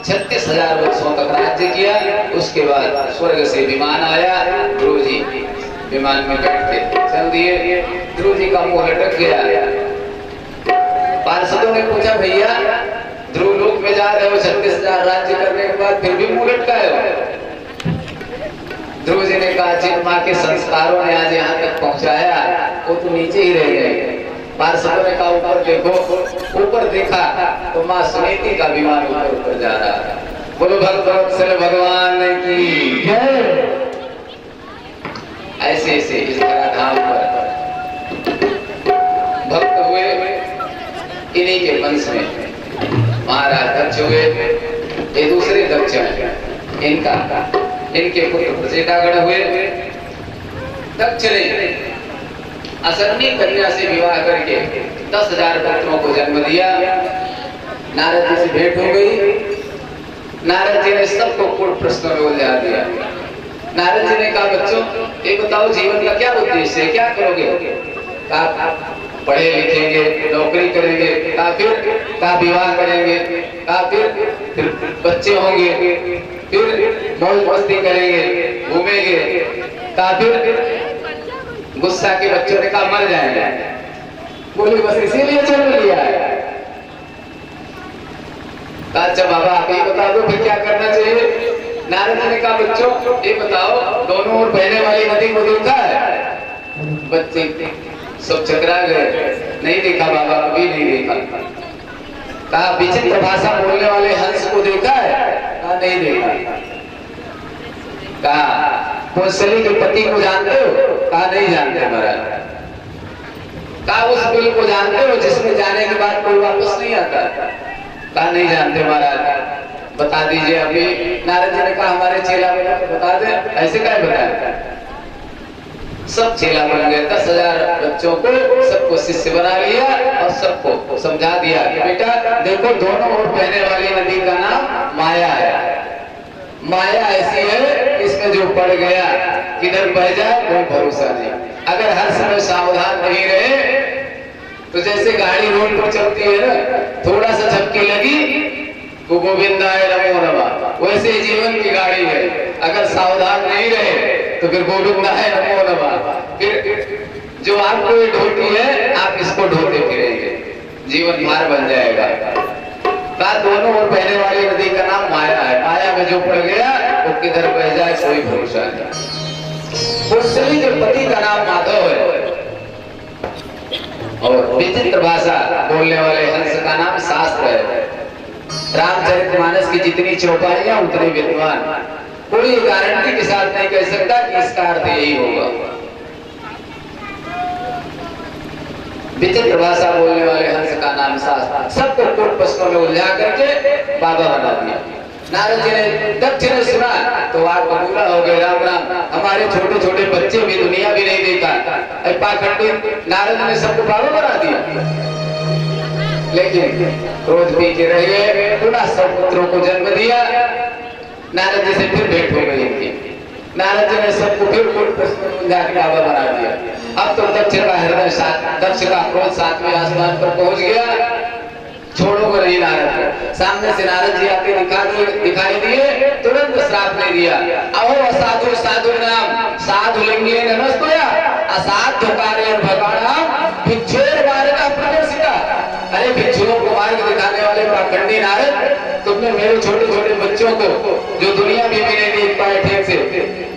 36,000 वर्षों तक राज्य किया। उसके बाद स्वर्ग से विमान आया। ध्रुव जी विमान में बैठते चल दिए। ध्रुव जी का मुंह लटक गया। पार्षदों ने पूछा, भैया ध्रुव लोक में जा रहे हो, 36,000 राज्य करने के बाद फिर भी मुंह लटकाए हो? ध्रुव जी ने कहा, जिन माँ के संस्कारों ने आज यहाँ तक पहुँचाया वो तो नीचे ही रह गए। पार्षदों ने कहा, ऊपर देखो। ऊपर देखा तो माँ सुनीति का विमान ऊपर जा रहा है। बोलो भगवत्सल भगवान की जय। ऐसे ऐसे इस तरह धाम पर भक्त हुए इन्हीं के वंश में। महाराज दक्ष हुए, ये दूसरे दक्ष इनके पुत्र प्रचेतागण हुए। दक्ष ने असरनी कन्या से विवाह करके 10,000 पुत्रों को जन्म दिया। नारद जी से भेंट हो गई। नारद जी ने सबको पूर्ण प्रश्नों में उलझा दिया। नारद जी ने कहा, बच्चों ये बताओ जीवन का क्या उद्देश्य है, क्या करोगे? कहा पढ़े लिखेंगे, नौकरी करेंगे। कहा फिर विवाह करेंगे। कहा फिर बच्चे होंगे, फिर मौज मस्ती करेंगे, घूमेंगे। कहा फिर गुस्सा के बच्चों ने कहा मर जाएंगे। बोले बस इसीलिए जन्म लिया है। कहा अच्छा बाबा आप ये बता दो फिर क्या करना चाहिए? नारद जी ने कहा, बच्चों ये बताओ दोनों ओर बहने वाली नदी को देखा है? बच्चे सब चकरा गए, नहीं देखा बाबा, कभी नहीं देखा। कहा विचित्र भाषा बोलने वाले हंस को देखा है? कहा नहीं देखा। कहा कौशली के पति को जानते हो? कहा नहीं जानते महाराज। कहा उस बिल को जानते हो जिसमें जाने के बाद कोई वापस नहीं आता? कहा नहीं जानते महाराज। बता दीजिए अभी। नारद जी ने कहा हमारे चेला बेटा को बता दे। ऐसे क्या बताया? सब चेला बन गए। 10,000 बच्चों को सबको शिष्य बना लिया और सबको समझा दिया कि बेटा देखो दोनों ओर बहने वाली नदी का नाम माया है। माया ऐसी है इसमें जो पड़ गया किधर बह जाए कोई भरोसा नहीं। अगर हर समय सावधान नहीं रहे तो जैसे गाड़ी रोड पर चलती है ना, थोड़ा सा झपकी लगी तो गोविंदाय नमो नमः, वैसे जीवन की गाड़ी है, अगर सावधान नहीं रहे तो फिर गोविंदाय नमो नमः, फिर जो आपको ये ढोती है आप इसको ढोते फिरेंगे, जीवन भार बन जाएगा। का दोनों ओर बहने वाली नदी का नाम माया है, माया में जो पड़ गया वो किधर बह जाए कोई भरोसा नहीं। कुशली के पति का नाम माधव है और विचित्र भाषा बोलने वाले हंस का नाम शास्त्र है। रामचरितमानस की जितनी चौपाइयां उतने विद्वान, कोई गारंटी के साथ नहीं कह सकता कि इसका अर्थ यही होगा। विचित्र भाषा बोलने वाले हंस का नाम शास्त्र, सबको कोट प्रश्नों में उलझा करके बाबा बना दिया। नारद जी ने दक्ष ने सुना तो आप बबूला हो गए, राम राम, हमारे छोटे छोटे बच्चे भी दुनिया भी नहीं देखा, पाखंडी नारद ने सबको बाबा बना दिया। लेकिन क्रोध पी के रह गए, पुनः सब पुत्रों को जन्म दिया। नारद जी से फिर भेंट हो गई इनकी, नारद जी ने सबको फिर बाबा बना दिया। अब तो दक्ष का हृदय दक्ष का क्रोध 7वें आसमान पर पहुंच गया, छोड़ोगे नहीं नारद को। सामने से नारद जी आते दिखाई दिए, तुरंत श्राप ले दिया। अहो असाधु साधु नाम साधु लिंगे नमस्तया असाधु कार्य भगवान भिक्षुर मार्ग प्रदर्शिता। अरे भिक्षुओं को मार्ग दिखाने वाले पाखंडी नारद, तुमने मेरे छोटे छोटे बच्चों को जो दुनिया भी नहीं देख पाए ठीक से,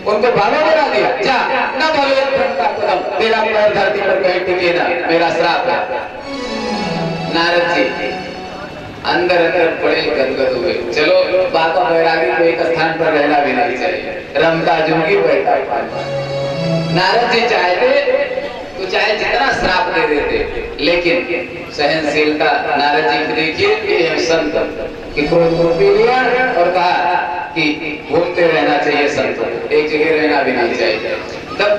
उनको बाबा बना दिया। जा न भवे कदम, तेरा पैर धरती पर कहीं टिके ना, मेरा श्राप है। नारद जी अंदर अंदर बड़े गदगद हुए। चलो बाबा बैरागी को एक स्थान पर रहना भी नहीं चाहिए, रमता जोगी बैठा पानी। नारद जी चाहते तो चाहे जितना श्राप दे देते, लेकिन सहनशीलता नारद जी को देखिए, ये संत कि क्रोध को पी लिया और कहा कि घूमते रहना चाहिए, संत एक जगह रहना भी नहीं चाहिए। तब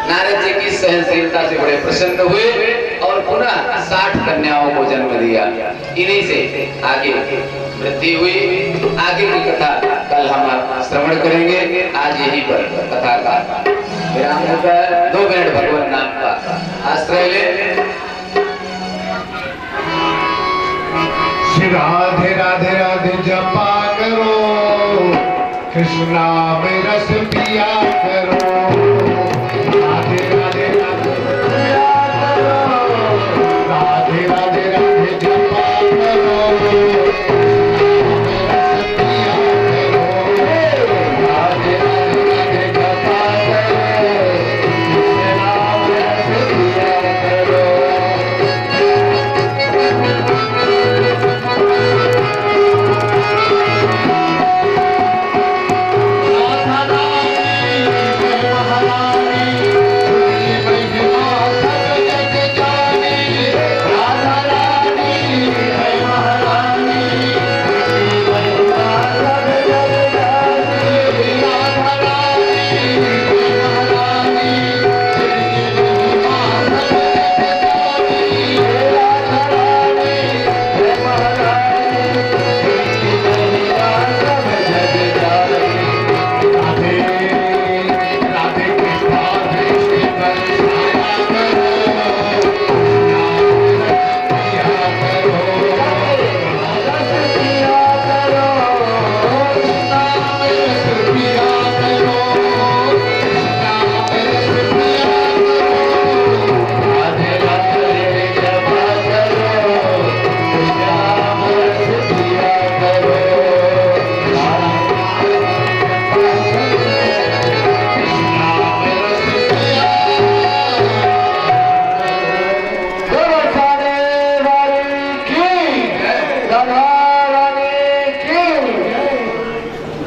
नारद जी की सहनशीलता से बड़े प्रसन्न हुए और पुनः 60 कन्याओं को जन्म दिया। इन्हीं से आगे वृद्धि हुई। आगे की कथा कल हम श्रवण करेंगे। आज यहीं पर कथा का विराम होता है। 2 मिनट भगवान नाम का आश्रय ले। राधे राधे राधे जपा करो, कृष्णा में रस पिया करो। राधे राधे राधे पिया करो, राधे राधे राधे जपा करो, रस पिया करो। राधे राधे राधे जपा करो, कृष्णा में रस पिया करो।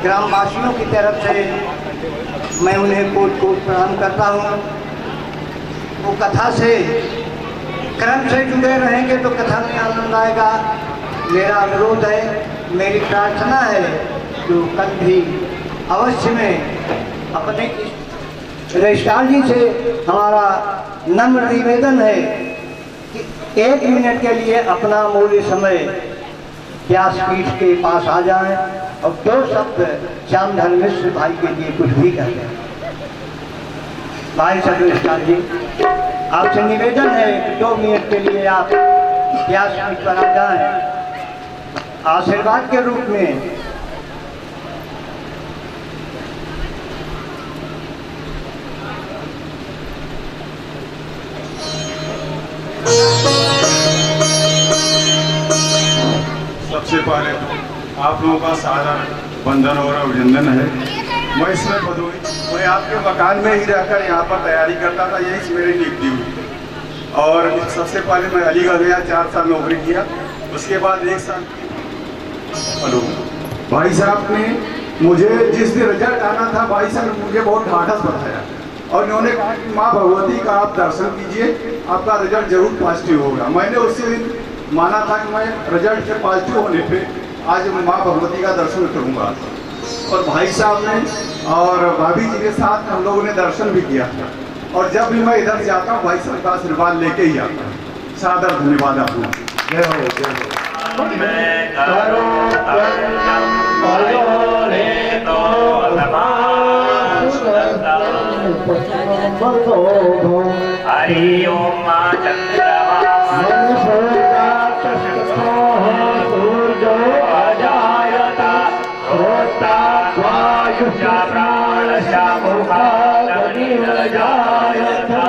ग्रामवासियों की तरफ से मैं उन्हें कोट कोट प्रणाम करता हूँ। वो कथा से क्रम से जुड़े रहेंगे तो कथा में आनंद आएगा। मेरा अनुरोध है, मेरी प्रार्थना है जो कल भी अवश्य में अपने रजिस्ट्रार जी से हमारा नम्र निवेदन है कि 1 मिनट के लिए अपना अमूल्य समय व्यासपीठ के पास आ जाएं और 2 शब्द श्यामधन मिश्र भाई के लिए कुछ भी कहें। भाई सब रजिस्ट्रार जी। आपसे निवेदन है कि 2 मिनट के लिए आप व्यासपीठ पर आ जाएं आशीर्वाद के रूप में। सबसे पहले आप लोगों का सादर वंदन और अभिनंदन है। मैं इसमें भदोही, मैं आपके मकान में ही रहकर यहाँ पर तैयारी करता था, यही मेरी नियुक्ति हुई। और सबसे पहले मैं अलीगढ़ गया, 4 साल नौकरी किया। उसके बाद 1 साल हेलो भाई साहब ने मुझे जिस दिन रिजल्ट आना था, भाई साहब ने मुझे बहुत ढाढ़स बताया और उन्होंने कहा कि माँ भगवती का आप दर्शन कीजिए, आपका रिजल्ट जरूर पॉजिटिव होगा। मैंने उसी दिन माना था कि मैं रिजल्ट के पॉजिटिव होने पे आज माँ भगवती का दर्शन करूँगा। और भाई साहब ने और भाभी जी के साथ हम लोगों ने दर्शन भी किया था। और जब भी मैं इधर से आता हूँ, भाई साहब का आशीर्वाद लेके ही आता हूँ। सादर धन्यवाद आपको। जय हो, जय हो। हरि ओम मां चंद्रमा अजायता होता वायुषा प्राणशा मुखा जायता।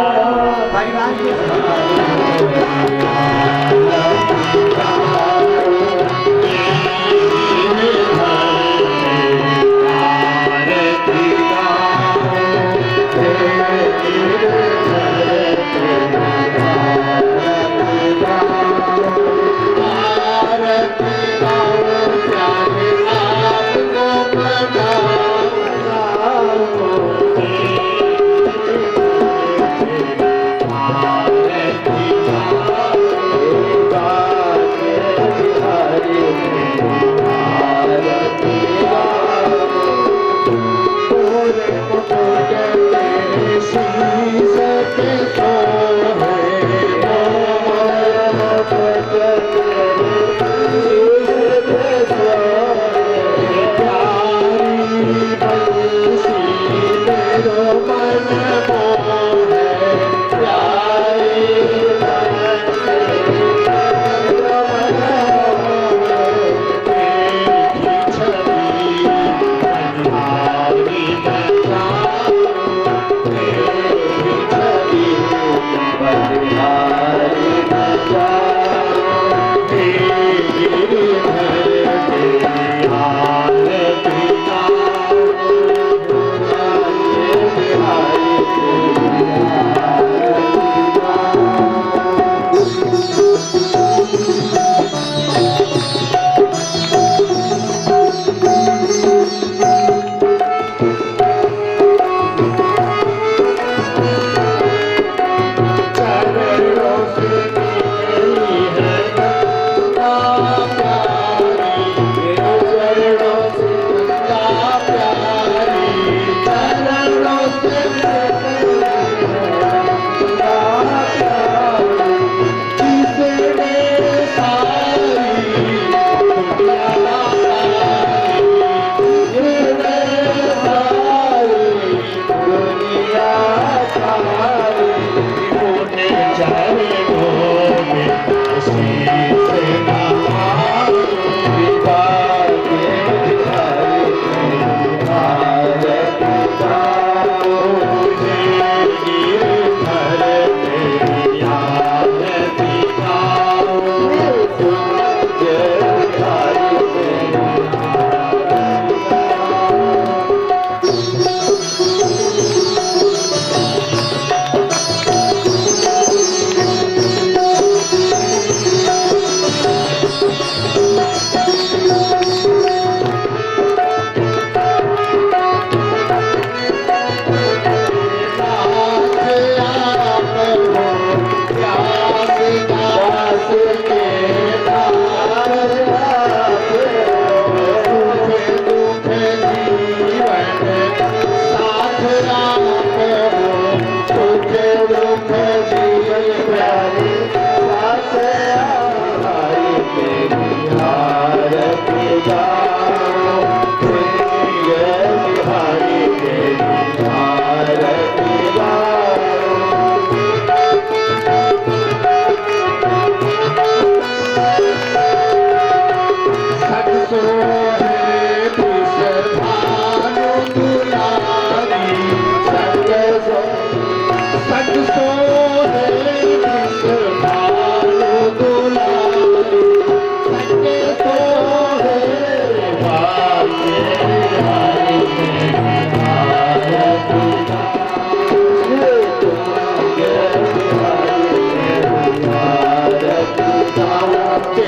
तेरी आरती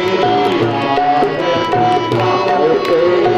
गाओ, तेरी